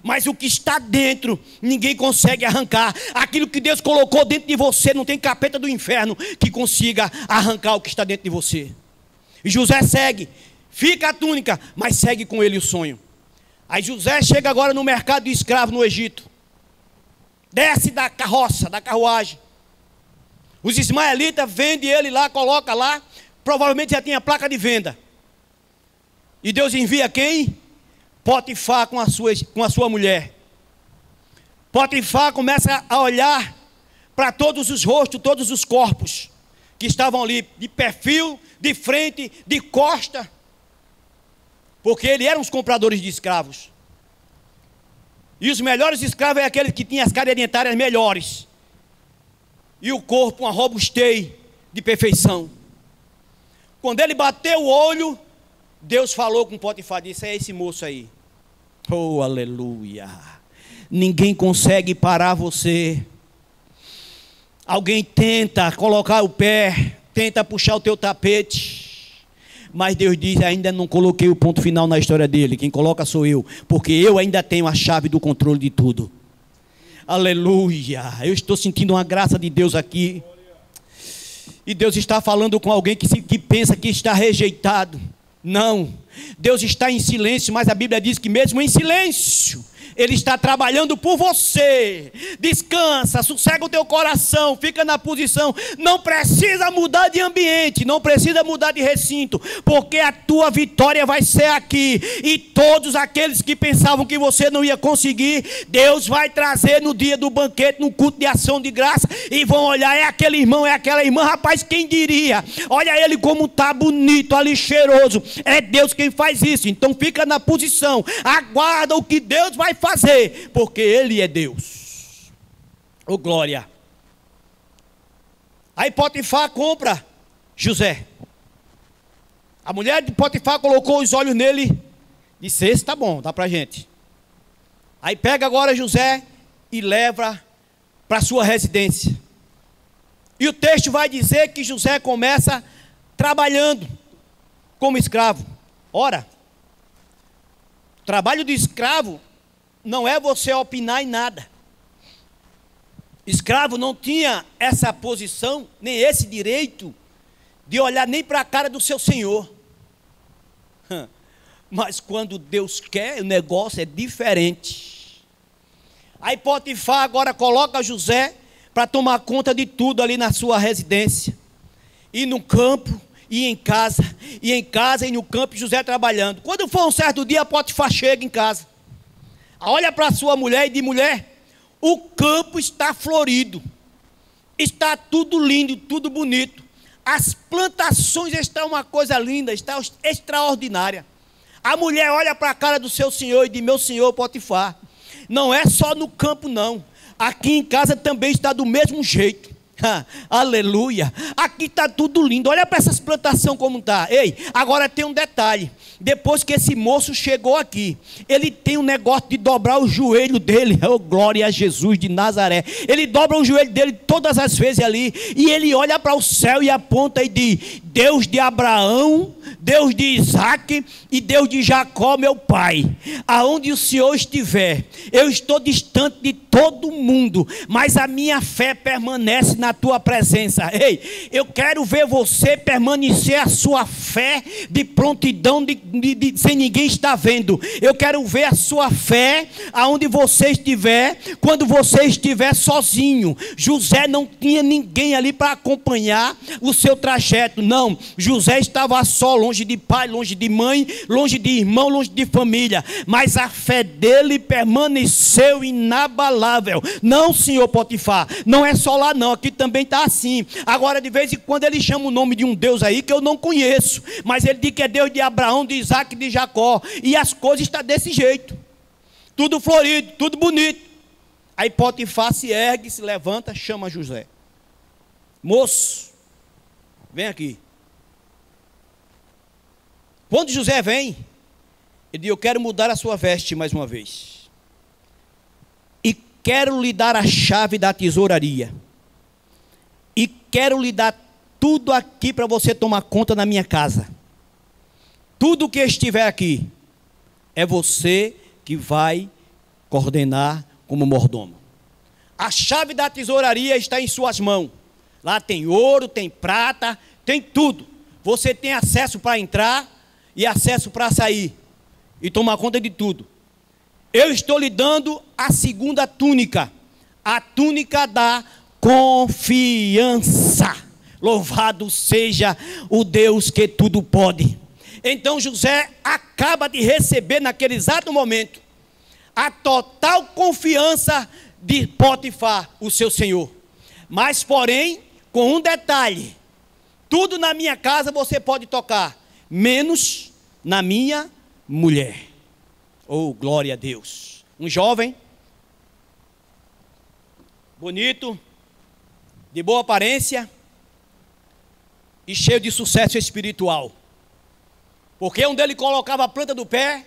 Mas o que está dentro, ninguém consegue arrancar. Aquilo que Deus colocou dentro de você, não tem capeta do inferno que consiga arrancar o que está dentro de você. E José segue, fica a túnica, mas segue com ele o sonho. Aí José chega agora no mercado de escravo no Egito. Desce da carroça, da carruagem. Os ismaelitas vendem ele lá, coloca lá. Provavelmente já tinha placa de venda. E Deus envia quem? Potifar com a sua mulher. Potifar começa a olhar para todos os rostos, todos os corpos que estavam ali, de perfil, de frente, de costa. Porque eles eram os compradores de escravos. E os melhores escravos é aqueles que tinham as cadeias dentárias melhores. E o corpo, uma robustez de perfeição. Quando ele bateu o olho, Deus falou com Potifar, disse: é esse moço aí. Oh, aleluia. Ninguém consegue parar você. Alguém tenta colocar o pé, tenta puxar o teu tapete, mas Deus diz: ainda não coloquei o ponto final na história dele. Quem coloca sou eu, porque eu ainda tenho a chave do controle de tudo. Aleluia. Eu estou sentindo uma graça de Deus aqui. E Deus está falando com alguém que pensa que está rejeitado. Não, Deus está em silêncio, mas a Bíblia diz que mesmo em silêncio, Ele está trabalhando por você. Descansa, sossega o teu coração, fica na posição. Não precisa mudar de ambiente, não precisa mudar de recinto, porque a tua vitória vai ser aqui. E todos aqueles que pensavam que você não ia conseguir, Deus vai trazer no dia do banquete, no culto de ação de graça, e vão olhar: é aquele irmão, é aquela irmã. Rapaz, quem diria? Olha ele como está bonito, ali cheiroso. É Deus quem faz isso. Então fica na posição, aguarda o que Deus vai fazer, porque Ele é Deus. Oh, glória. Aí Potifar compra José. A mulher de Potifar colocou os olhos nele, disse: esse tá bom, dá pra gente. Aí pega agora José e leva para sua residência. E o texto vai dizer que José começa trabalhando como escravo. Ora, trabalho de escravo não é você opinar em nada. Escravo não tinha essa posição, nem esse direito de olhar nem para a cara do seu senhor. Mas quando Deus quer, o negócio é diferente. Aí Potifar agora coloca José para tomar conta de tudo ali na sua residência. E no campo, e em casa, e no campo, José trabalhando. Quando for um certo dia, Potifar chega em casa. Olha para sua mulher e diz: mulher, o campo está florido, está tudo lindo, tudo bonito, as plantações estão uma coisa linda, está extraordinária. A mulher olha para a cara do seu senhor e diz: meu senhor Potifar, não é só no campo não, aqui em casa também está do mesmo jeito. Aleluia, aqui está tudo lindo, olha para essas plantações como está. Ei, agora tem um detalhe: depois que esse moço chegou aqui, ele tem um negócio de dobrar o joelho dele. Oh, glória a Jesus de Nazaré. Ele dobra o joelho dele todas as vezes ali, e ele olha para o céu e aponta e diz: Deus de Abraão, Deus de Isaac e Deus de Jacó, meu pai, aonde o Senhor estiver, eu estou distante de todo mundo, mas a minha fé permanece na tua presença. Ei, eu quero ver você permanecer a sua fé de prontidão, sem ninguém estar vendo. Eu quero ver a sua fé aonde você estiver, quando você estiver sozinho. José não tinha ninguém ali para acompanhar o seu trajeto, não. José estava só, longe de pai, longe de mãe, longe de irmão, longe de família, mas a fé dele permaneceu inabalável. Não, senhor Potifar, não é só lá não, aqui também está assim. Agora de vez em quando ele chama o nome de um Deus aí que eu não conheço, mas ele diz que é Deus de Abraão, de Isaac e de Jacó, e as coisas estão desse jeito, tudo florido, tudo bonito. Aí Potifar se ergue, se levanta, chama José: moço, vem aqui. Quando José vem, ele diz: eu quero mudar a sua veste mais uma vez. quero lhe dar a chave da tesouraria. E quero lhe dar tudo aqui para você tomar conta na minha casa. Tudo que estiver aqui, é você que vai coordenar como mordomo. A chave da tesouraria está em suas mãos. Lá tem ouro, tem prata, tem tudo. Você tem acesso para entrar e acesso para sair. E tomar conta de tudo. Eu estou lhe dando a segunda túnica. A túnica da confiança. Louvado seja o Deus que tudo pode. Então José acaba de receber naquele exato momento a total confiança de Potifar, o seu senhor. Mas porém, com um detalhe: tudo na minha casa você pode tocar, menos na minha mulher. Oh, glória a Deus. Um jovem, bonito, de boa aparência e cheio de sucesso espiritual. Porque onde ele colocava a planta do pé,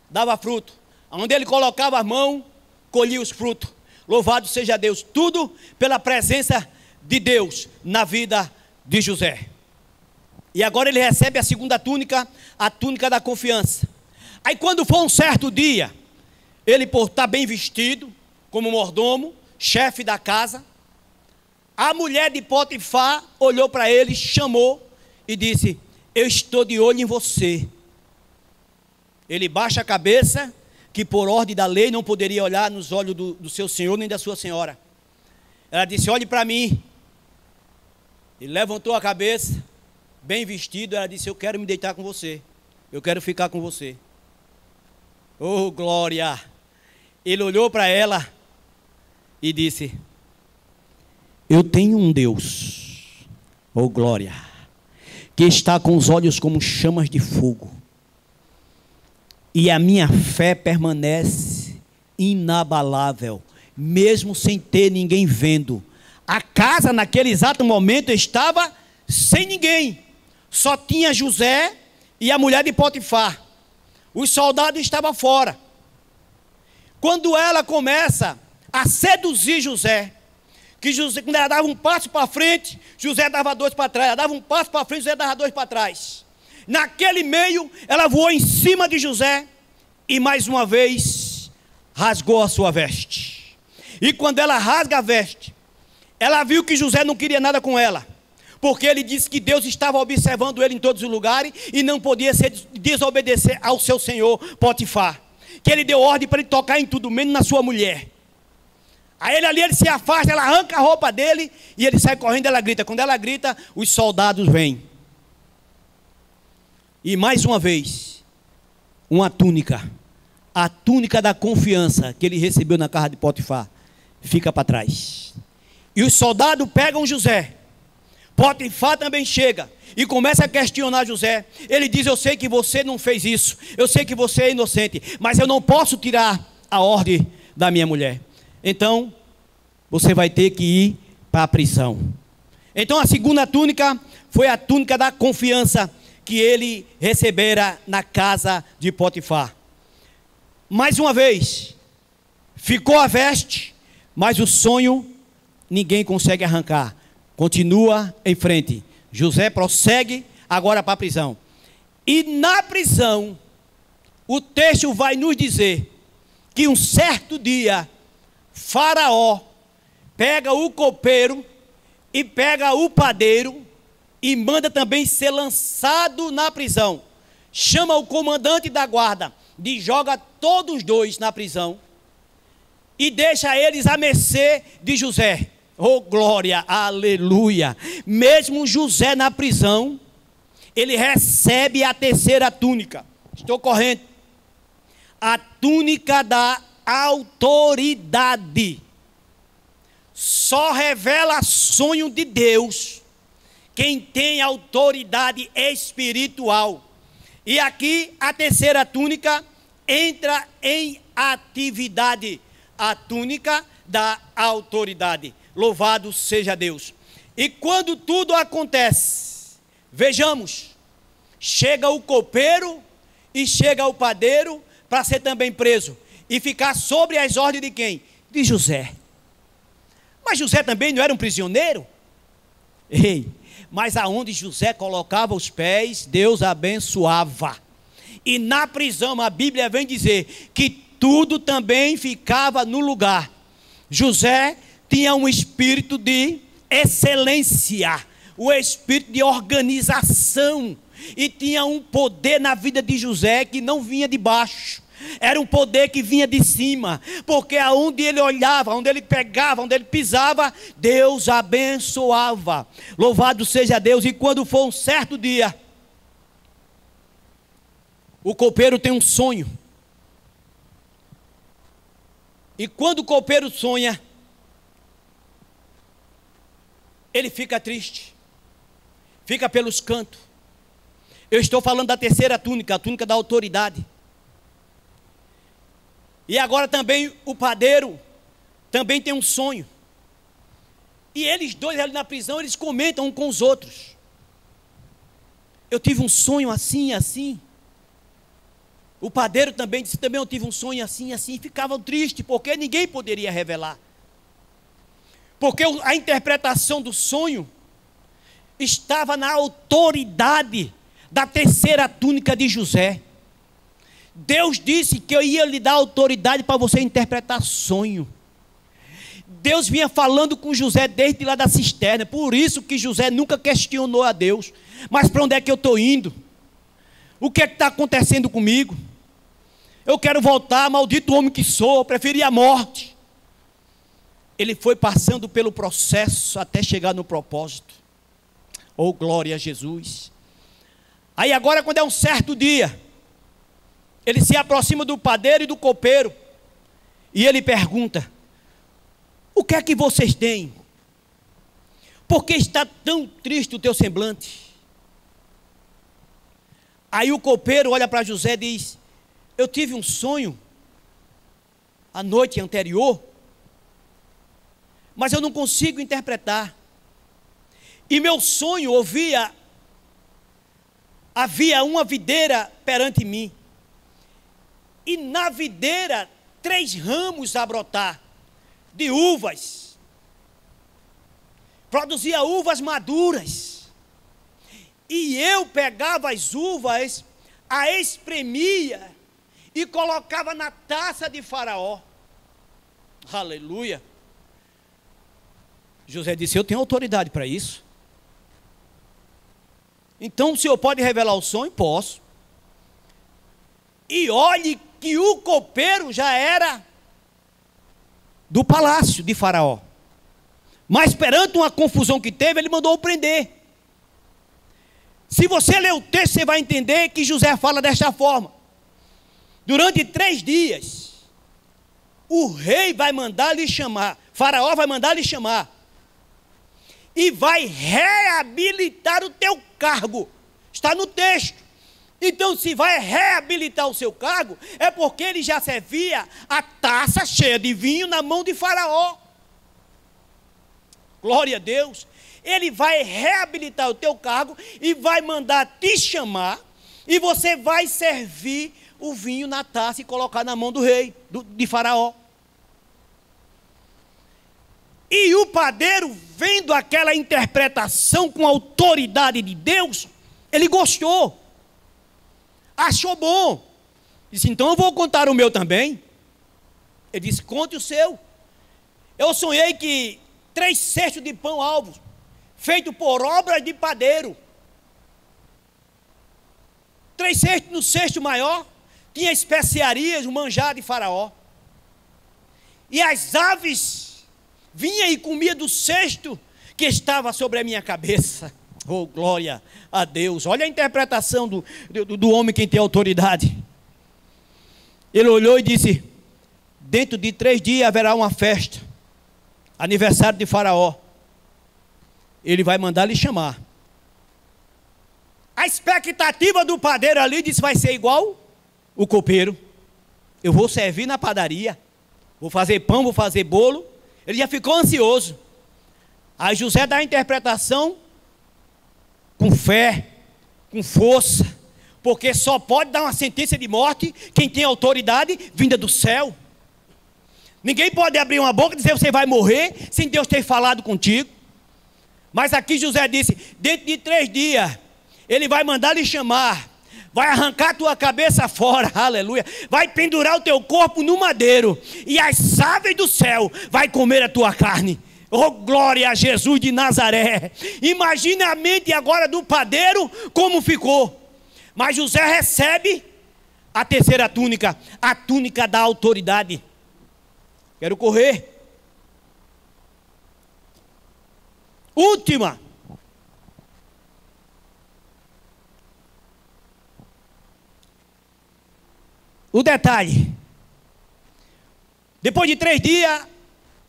dava fruto. Onde ele colocava a mão, colhia os frutos. Louvado seja Deus. Tudo pela presença de Deus na vida de José. E agora ele recebe a segunda túnica, a túnica da confiança. Aí quando for um certo dia, ele por estar bem vestido, como mordomo, chefe da casa, a mulher de Potifar olhou para ele, chamou e disse: eu estou de olho em você. Ele baixa a cabeça, que por ordem da lei não poderia olhar nos olhos do seu senhor nem da sua senhora. Ela disse: olhe para mim. Ele levantou a cabeça, bem vestido. Ela disse: eu quero me deitar com você, eu quero ficar com você. Oh, glória! Ele olhou para ela e disse: eu tenho um Deus, oh glória, que está com os olhos como chamas de fogo, e a minha fé permanece inabalável, mesmo sem ter ninguém vendo. A casa naquele exato momento estava sem ninguém, só tinha José e a mulher de Potifar. Os soldados estavam fora. Quando ela começa a seduzir José, que José, quando ela dava um passo para frente, José dava dois para trás. Ela dava um passo para frente, José dava dois para trás. Naquele meio, ela voou em cima de José e mais uma vez rasgou a sua veste. E quando ela rasga a veste, ela viu que José não queria nada com ela, porque ele disse que Deus estava observando ele em todos os lugares e não podia desobedecer ao seu senhor Potifar, que ele deu ordem para ele tocar em tudo, menos na sua mulher. Aí ele se afasta, ela arranca a roupa dele e ele sai correndo, ela grita. Quando ela grita, os soldados vêm. E mais uma vez, uma túnica, a túnica da confiança que ele recebeu na casa de Potifar, fica para trás. E os soldados pegam José. Potifar também chega e começa a questionar José. Ele diz: eu sei que você não fez isso, eu sei que você é inocente, mas eu não posso tirar a ordem da minha mulher. Então, você vai ter que ir para a prisão. Então, a segunda túnica foi a túnica da confiança que ele recebera na casa de Potifar. Mais uma vez, ficou a veste, mas o sonho ninguém consegue arrancar. Continua em frente. José prossegue agora para a prisão. E na prisão, o texto vai nos dizer que um certo dia, Faraó pega o copeiro e pega o padeiro e manda também ser lançado na prisão. Chama o comandante da guarda e joga todos os dois na prisão e deixa eles à mercê de José. Oh glória, aleluia. Mesmo José na prisão, ele recebe a terceira túnica. Estou correndo. A túnica da autoridade. Só revela sonho de Deus quem tem autoridade espiritual. E aqui a terceira túnica entra em atividade. A túnica da autoridade. Louvado seja Deus. E quando tudo acontece, vejamos, chega o copeiro e chega o padeiro para ser também preso e ficar sobre as ordens de quem? de José. Mas José também não era um prisioneiro? Ei, mas aonde José colocava os pés, Deus abençoava. E na prisão a Bíblia vem dizer que tudo também ficava no lugar. José tinha um espírito de excelência, o espírito de organização, e tinha um poder na vida de José que não vinha de baixo, era um poder que vinha de cima, porque aonde ele olhava, onde ele pegava, onde ele pisava, Deus abençoava. Louvado seja Deus. E quando for um certo dia, o copeiro tem um sonho, e quando o copeiro sonha, ele fica triste, fica pelos cantos. Eu estou falando da terceira túnica, a túnica da autoridade. E agora também o padeiro também tem um sonho. E eles dois ali na prisão, eles comentam um com os outros. Eu tive um sonho assim, assim. O padeiro também disse, também eu tive um sonho assim, assim. E ficavam tristes, porque ninguém poderia revelar. Porque a interpretação do sonho estava na autoridade da terceira túnica de José. Deus disse que eu ia lhe dar autoridade para você interpretar sonho. Deus vinha falando com José desde lá da cisterna. Por isso que José nunca questionou a Deus. Mas para onde é que eu estou indo? O que é que está acontecendo comigo? Eu quero voltar, maldito homem que sou, eu preferi a morte. Ele foi passando pelo processo até chegar no propósito. Oh, glória a Jesus. Aí agora, quando é um certo dia, ele se aproxima do padeiro e do copeiro, e ele pergunta, o que é que vocês têm? Por que está tão triste o teu semblante? Aí o copeiro olha para José e diz, eu tive um sonho a noite anterior, mas eu não consigo interpretar. E meu sonho havia uma videira perante mim, e na videira 3 ramos a brotar, de uvas, produzia uvas maduras, e eu pegava as uvas, a espremia, e colocava na taça de Faraó. Aleluia. José disse, eu tenho autoridade para isso. Então o senhor pode revelar o sonho? Posso. E olhe que o copeiro já era do palácio de Faraó. Mas perante uma confusão que teve, ele mandou o prender. Se você ler o texto, você vai entender que José fala desta forma. Durante 3 dias, o rei vai mandar lhe chamar, Faraó vai mandar lhe chamar, e vai reabilitar o teu cargo. Está no texto. Então, se vai reabilitar o seu cargo, é porque ele já servia a taça cheia de vinho na mão de Faraó. Glória a Deus. Ele vai reabilitar o teu cargo e vai mandar te chamar, e você vai servir o vinho na taça e colocar na mão do rei, de Faraó. E o padeiro, vendo aquela interpretação com a autoridade de Deus, ele gostou, achou bom, disse, então eu vou contar o meu também. Ele disse, conte o seu. Eu sonhei que 3 cestos de pão alvo, feito por obras de padeiro, 3 cestos no cesto maior, tinha especiarias, o manjar de Faraó, e as aves vinha e comia do cesto que estava sobre a minha cabeça. Oh, glória a Deus. Olha a interpretação do homem que tem autoridade. Ele olhou e disse, dentro de 3 dias haverá uma festa, aniversário de Faraó. Ele vai mandar lhe chamar. A expectativa do padeiro ali disse, vai ser igual o copeiro. Eu vou servir na padaria, vou fazer pão, vou fazer bolo. Ele já ficou ansioso. Aí José dá a interpretação com fé, com força, porque só pode dar uma sentença de morte quem tem autoridade vinda do céu. Ninguém pode abrir uma boca e dizer você vai morrer sem Deus ter falado contigo. Mas aqui José disse: dentro de 3 dias, ele vai mandar lhe chamar, vai arrancar a tua cabeça fora, aleluia, vai pendurar o teu corpo no madeiro, e as aves do céu vai comer a tua carne. Oh, glória a Jesus de Nazaré. Imagina a mente agora do padeiro como ficou. Mas José recebe a terceira túnica, a túnica da autoridade. Quero correr. Última. O detalhe. Depois de 3 dias,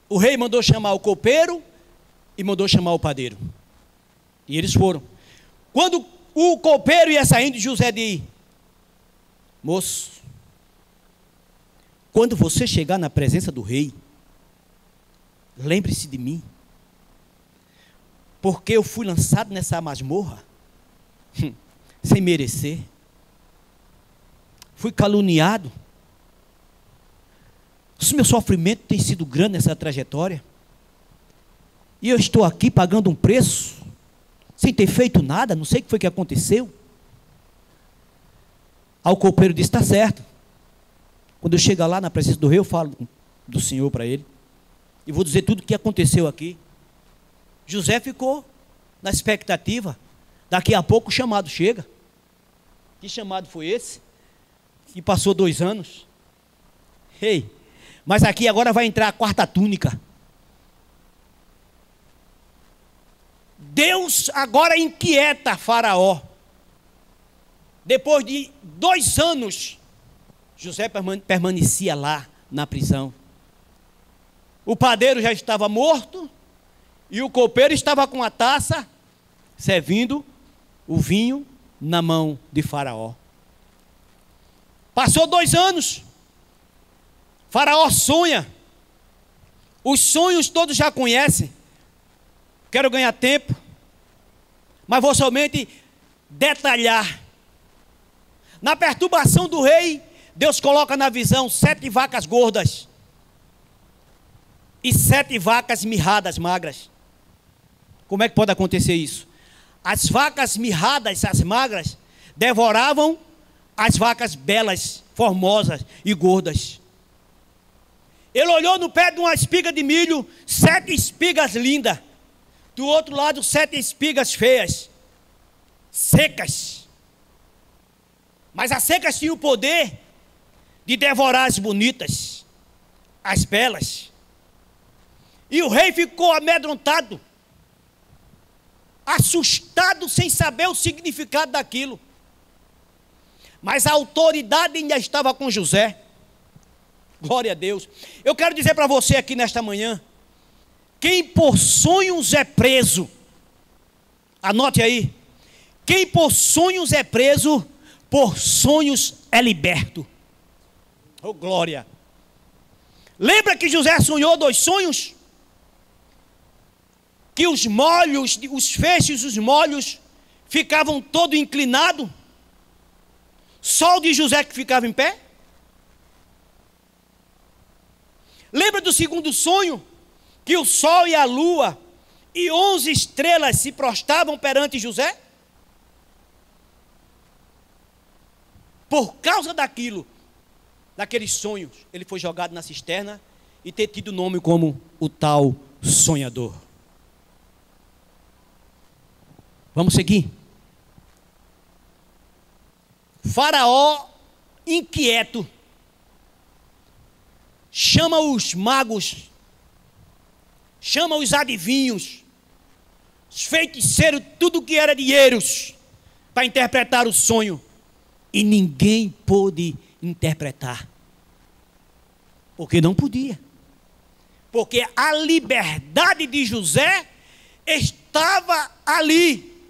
o rei mandou chamar o copeiro e mandou chamar o padeiro. E eles foram. Quando o copeiro ia saindo, José disse: moço, quando você chegar na presença do rei, lembre-se de mim. Porque eu fui lançado nessa masmorra, sem merecer. Fui caluniado. O meu sofrimento tem sido grande nessa trajetória. E eu estou aqui pagando um preço, sem ter feito nada, não sei o que foi que aconteceu. Aí o copeiro disse: está certo. Quando eu chegar lá na presença do rei, eu falo do Senhor para ele. E vou dizer tudo o que aconteceu aqui. José ficou na expectativa. Daqui a pouco o chamado chega. Que chamado foi esse? Que passou 2 anos. Ei, mas aqui agora vai entrar a 4ª túnica. Deus agora inquieta Faraó. Depois de 2 anos, José permanecia lá na prisão. O padeiro já estava morto e o copeiro estava com a taça servindo o vinho na mão de Faraó. Passou 2 anos. Faraó sonha. Os sonhos todos já conhecem. Quero ganhar tempo, mas vou somente detalhar. Na perturbação do rei, Deus coloca na visão 7 vacas gordas e 7 vacas mirradas, magras. Como é que pode acontecer isso? As vacas mirradas, as magras, devoravam as vacas belas, formosas e gordas. Ele olhou no pé de uma espiga de milho, 7 espigas lindas. Do outro lado, 7 espigas feias, secas. Mas as secas tinham o poder de devorar as bonitas, as belas. E o rei ficou amedrontado, assustado, sem saber o significado daquilo. Mas a autoridade ainda estava com José. Glória a Deus. Eu quero dizer para você aqui nesta manhã: quem por sonhos é preso, anote aí, quem por sonhos é preso, por sonhos é liberto. Oh, glória. Lembra que José sonhou 2 sonhos? Que os molhos, os feixes, os molhos ficavam todo inclinados. Só o de José que ficava em pé. Lembra do segundo sonho? Que o sol e a lua e 11 estrelas se prostravam perante José? Por causa daqueles sonhos, ele foi jogado na cisterna e ter tido nome como o tal sonhador. Vamos seguir. Faraó, inquieto, chama os magos, chama os adivinhos, os feiticeiros, tudo que era dinheiros, para interpretar o sonho. E ninguém pôde interpretar. Porque não podia. Porque a liberdade de José estava ali,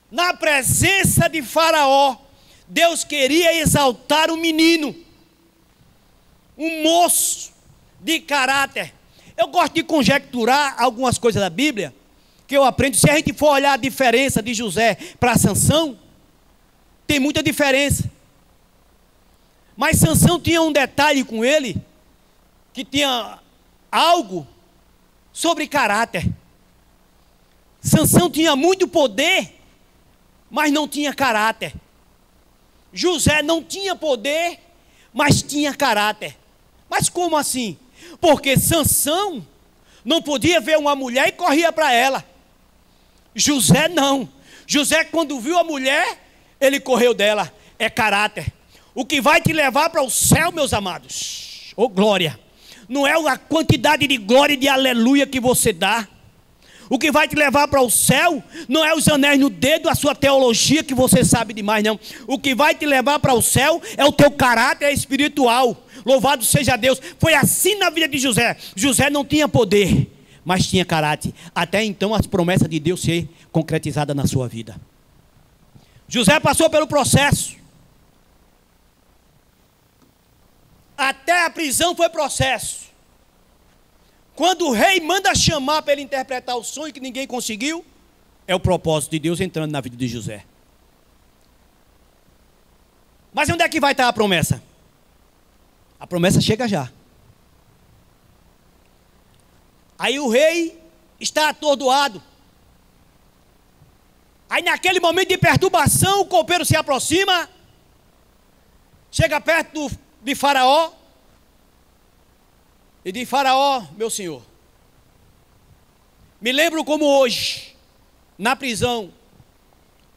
na presença de Faraó. Deus queria exaltar um menino, um moço de caráter. Eu gosto de conjecturar algumas coisas da Bíblia, que eu aprendo. Se a gente for olhar a diferença de José para Sansão, tem muita diferença. Mas Sansão tinha um detalhe com ele, que tinha algo sobre caráter. Sansão tinha muito poder, mas não tinha caráter. José não tinha poder, mas tinha caráter. Mas como assim? Porque Sansão não podia ver uma mulher e corria para ela. José não. José, quando viu a mulher, ele correu dela. É caráter. O que vai te levar para o céu, meus amados, ô glória, não é a quantidade de glória e de aleluia que você dá. O que vai te levar para o céu não é os anéis no dedo, a sua teologia que você sabe demais, não. O que vai te levar para o céu é o teu caráter espiritual. Louvado seja Deus. Foi assim na vida de José. José não tinha poder, mas tinha caráter. Até então as promessas de Deus ser concretizadas na sua vida. José passou pelo processo. Até a prisão foi processo. Quando o rei manda chamar para ele interpretar o sonho que ninguém conseguiu, é o propósito de Deus entrando na vida de José. Mas onde é que vai estar a promessa? A promessa chega já. Aí o rei está atordoado. Aí naquele momento de perturbação, o copeiro se aproxima, chega perto de Faraó, e diz: Faraó, meu senhor, me lembro como hoje, na prisão,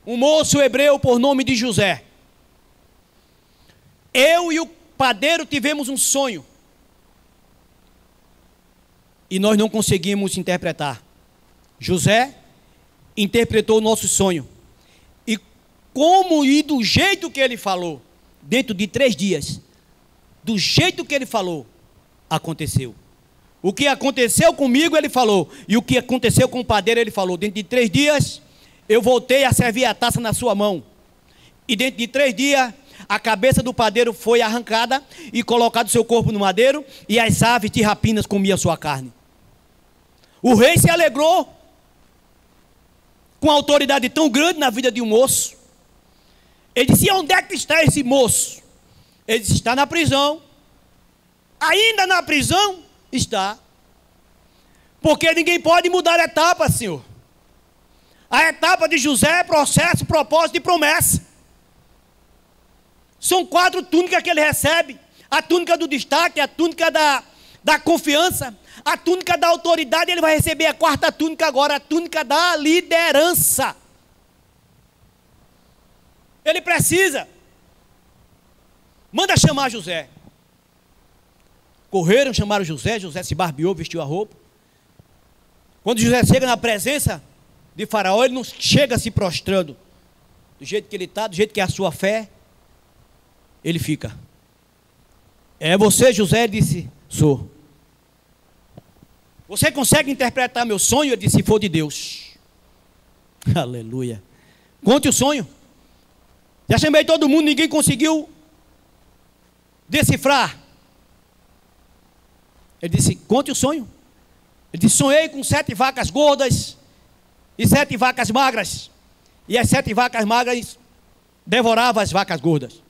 um moço hebreu por nome de José. Eu e o padeiro tivemos um sonho, e nós não conseguimos interpretar. José interpretou o nosso sonho, e como e do jeito que ele falou, dentro de 3 dias, do jeito que ele falou, aconteceu. O que aconteceu comigo, ele falou. E o que aconteceu com o padeiro, ele falou. Dentro de 3 dias, eu voltei a servir a taça na sua mão. E dentro de 3 dias, a cabeça do padeiro foi arrancada e colocado seu corpo no madeiro, e as aves de rapinas comiam sua carne. O rei se alegrou com a autoridade tão grande na vida de um moço. Ele disse: onde é que está esse moço? Ele disse: está na prisão. Ainda na prisão está. Porque ninguém pode mudar a etapa, Senhor. A etapa de José é processo, propósito e promessa. São 4 túnicas que ele recebe: a túnica do destaque, a túnica da confiança, a túnica da autoridade. Ele vai receber a 4ª túnica agora, a túnica da liderança. Ele precisa. Manda chamar José. Correram, chamaram José. José se barbeou, vestiu a roupa. Quando José chega na presença de Faraó, ele não chega se prostrando do jeito que ele está, do jeito que é a sua fé. Ele fica: é você, José? Ele disse: sou. Você consegue interpretar meu sonho? Ele disse: se for de Deus. Aleluia. Conte o sonho. Já chamei todo mundo, ninguém conseguiu decifrar. Ele disse: conte o sonho. Ele disse: sonhei com 7 vacas gordas e 7 vacas magras, e as 7 vacas magras devoravam as vacas gordas.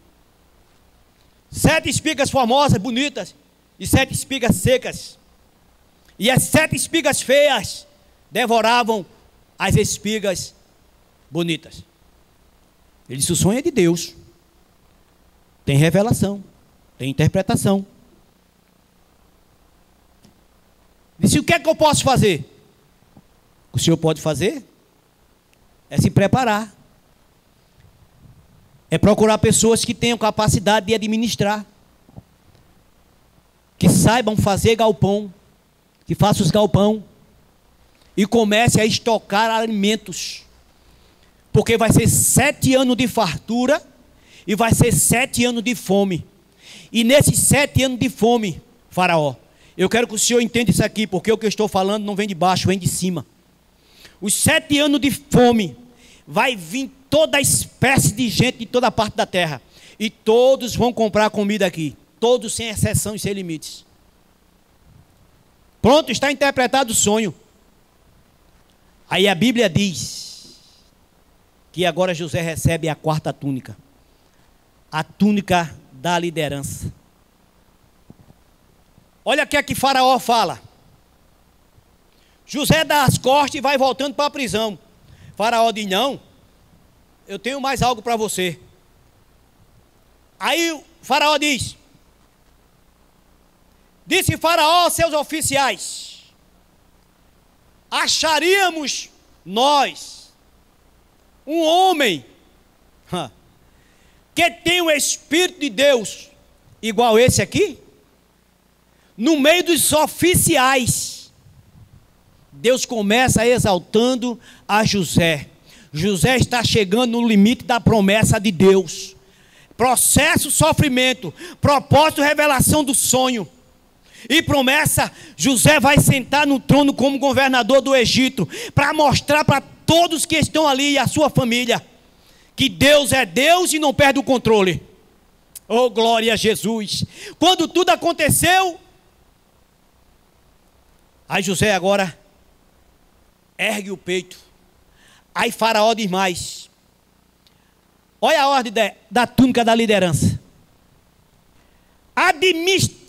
7 espigas formosas, bonitas, e 7 espigas secas, e as 7 espigas feias devoravam as espigas bonitas. Ele disse: o sonho é de Deus. Tem revelação, tem interpretação. Disse: o que é que eu posso fazer? O senhor pode fazer é se preparar, é procurar pessoas que tenham capacidade de administrar, que saibam fazer galpão, que façam os galpão e comece a estocar alimentos, porque vai ser 7 anos de fartura e vai ser 7 anos de fome. E nesses 7 anos de fome, Faraó, eu quero que o senhor entenda isso aqui, porque o que eu estou falando não vem de baixo, vem de cima. Os 7 anos de fome, vai vir toda espécie de gente de toda parte da terra, e todos vão comprar comida aqui, todos sem exceção e sem limites. Pronto, está interpretado o sonho. Aí a Bíblia diz que agora José recebe a 4ª túnica, a túnica da liderança. Olha o que é que Faraó fala. José dá as costas e vai voltando para a prisão. Faraó diz: não, eu tenho mais algo para você. Aí o Faraó diz: disse Faraó aos seus oficiais: acharíamos nós um homem que tem o Espírito de Deus igual esse aqui? No meio dos oficiais, Deus começa exaltando a José. José está chegando no limite da promessa de Deus. Processo, sofrimento, propósito, revelação do sonho e promessa. José vai sentar no trono como governador do Egito, para mostrar para todos que estão ali e a sua família que Deus é Deus e não perde o controle. Oh, glória a Jesus. Quando tudo aconteceu, aí José agora ergue o peito. Aí Faraó diz mais: olha a ordem da túnica da liderança.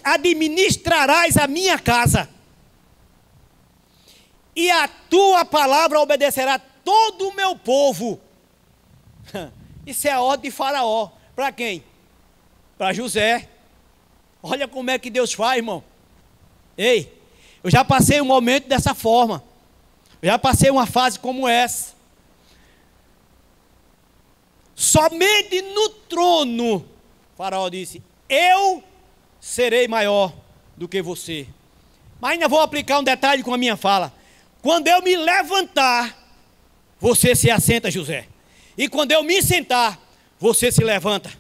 Administrarás a minha casa, e a tua palavra obedecerá todo o meu povo. Isso é a ordem de Faraó. Para quem? Para José. Olha como é que Deus faz, irmão. Ei, eu já passei um momento dessa forma. Eu já passei uma fase como essa. Somente no trono, Faraó disse: eu serei maior do que você. Mas ainda vou aplicar um detalhe com a minha fala. Quando eu me levantar, você se assenta, José. E quando eu me sentar, você se levanta.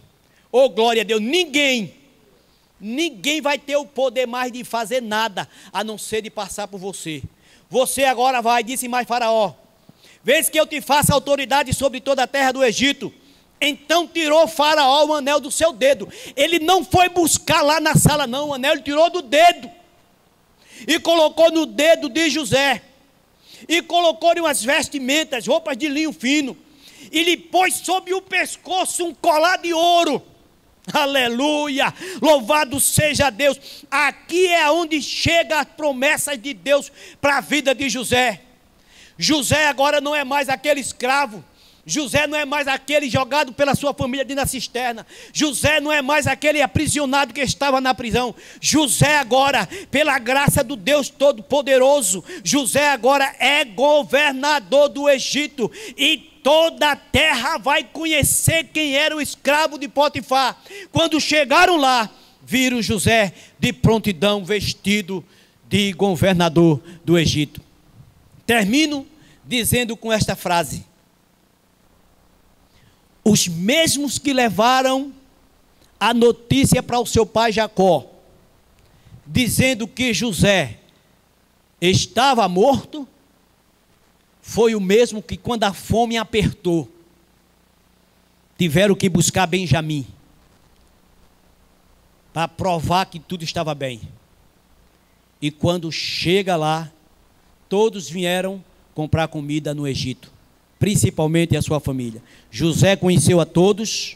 Oh, glória a Deus. Ninguém vai ter o poder mais de fazer nada, a não ser de passar por você. Você agora vai, disse mais Faraó: vês que eu te faço autoridade sobre toda a terra do Egito. Então tirou Faraó o anel do seu dedo. Ele não foi buscar lá na sala não, o anel ele tirou do dedo. E colocou no dedo de José. E colocou-lhe umas vestimentas, roupas de linho fino. E lhe pôs sob o pescoço um colar de ouro. Aleluia, louvado seja Deus. Aqui é onde chegam as promessas de Deus para a vida de José. José agora não é mais aquele escravo. José não é mais aquele jogado pela sua família dentro da cisterna. José não é mais aquele aprisionado que estava na prisão. José agora, pela graça do Deus Todo-Poderoso, José agora é governador do Egito. E toda a terra vai conhecer quem era o escravo de Potifar. Quando chegaram lá, viram José de prontidão, vestido de governador do Egito. Termino dizendo com esta frase: os mesmos que levaram a notícia para o seu pai Jacó, dizendo que José estava morto, foi o mesmo que, quando a fome apertou, tiveram que buscar Benjamim para provar que tudo estava bem. E quando chega lá, todos vieram comprar comida no Egito, principalmente a sua família. José conheceu a todos,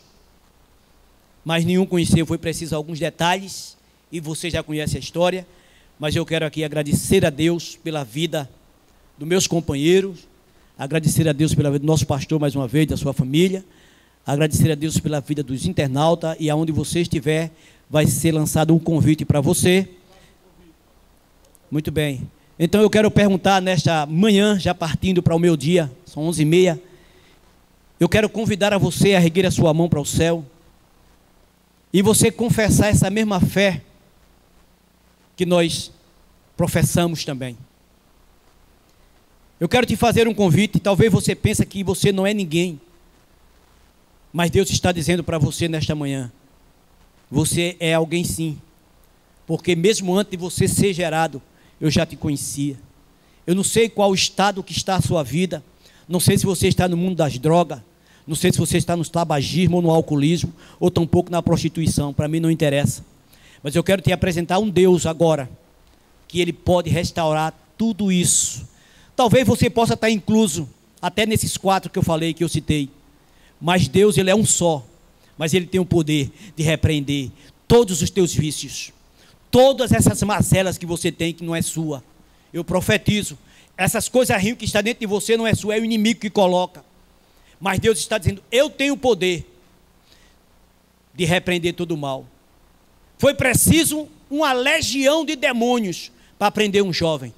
mas nenhum conheceu. Foi preciso alguns detalhes, e você já conhece a história. Mas eu quero aqui agradecer a Deus pela vida dos meus companheiros, agradecer a Deus pela vida do nosso pastor mais uma vez, da sua família, agradecer a Deus pela vida dos internautas, e aonde você estiver, vai ser lançado um convite para você. Muito bem. Então eu quero perguntar nesta manhã, já partindo para o meu dia, são 11h30, eu quero convidar a você a erguer a sua mão para o céu, e você confessar essa mesma fé que nós professamos também. Eu quero te fazer um convite. Talvez você pense que você não é ninguém, mas Deus está dizendo para você nesta manhã: você é alguém sim, porque mesmo antes de você ser gerado, eu já te conhecia. Eu não sei qual estado que está a sua vida, não sei se você está no mundo das drogas, não sei se você está no tabagismo ou no alcoolismo, ou tampouco na prostituição, para mim não interessa. Mas eu quero te apresentar um Deus agora, que Ele pode restaurar tudo isso. Talvez você possa estar incluso até nesses 4 que eu falei, que eu citei. Mas Deus, Ele é um só, mas Ele tem o poder de repreender todos os teus vícios, todas essas mazelas que você tem que não é sua. Eu profetizo, essas coisas ruins que está dentro de você não é sua, é o inimigo que coloca. Mas Deus está dizendo, eu tenho o poder de repreender todo o mal. Foi preciso uma legião de demônios para prender um jovem.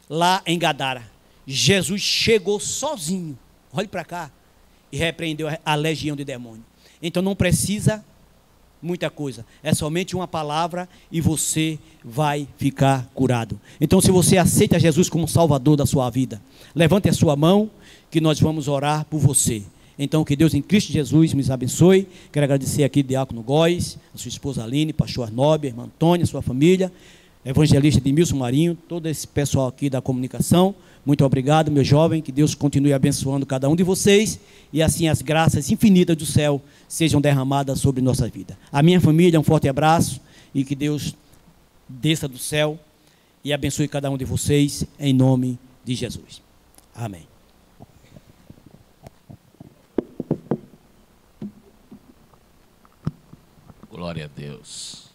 Lá em Gadara, Jesus chegou sozinho, olhe para cá, e repreendeu a legião de demônios. Então não precisa muita coisa, é somente uma palavra e você vai ficar curado. Então, se você aceita Jesus como Salvador da sua vida, levante a sua mão que nós vamos orar por você. Então, que Deus em Cristo Jesus nos abençoe. Quero agradecer aqui Diácono Góes, a sua esposa Aline, pastor Arnob, irmã Antônia, sua família, evangelista Edmilson Marinho, todo esse pessoal aqui da comunicação. Muito obrigado, meu jovem, que Deus continue abençoando cada um de vocês e assim as graças infinitas do céu sejam derramadas sobre nossa vida. A minha família, um forte abraço e que Deus desça do céu e abençoe cada um de vocês em nome de Jesus. Amém. Glória a Deus.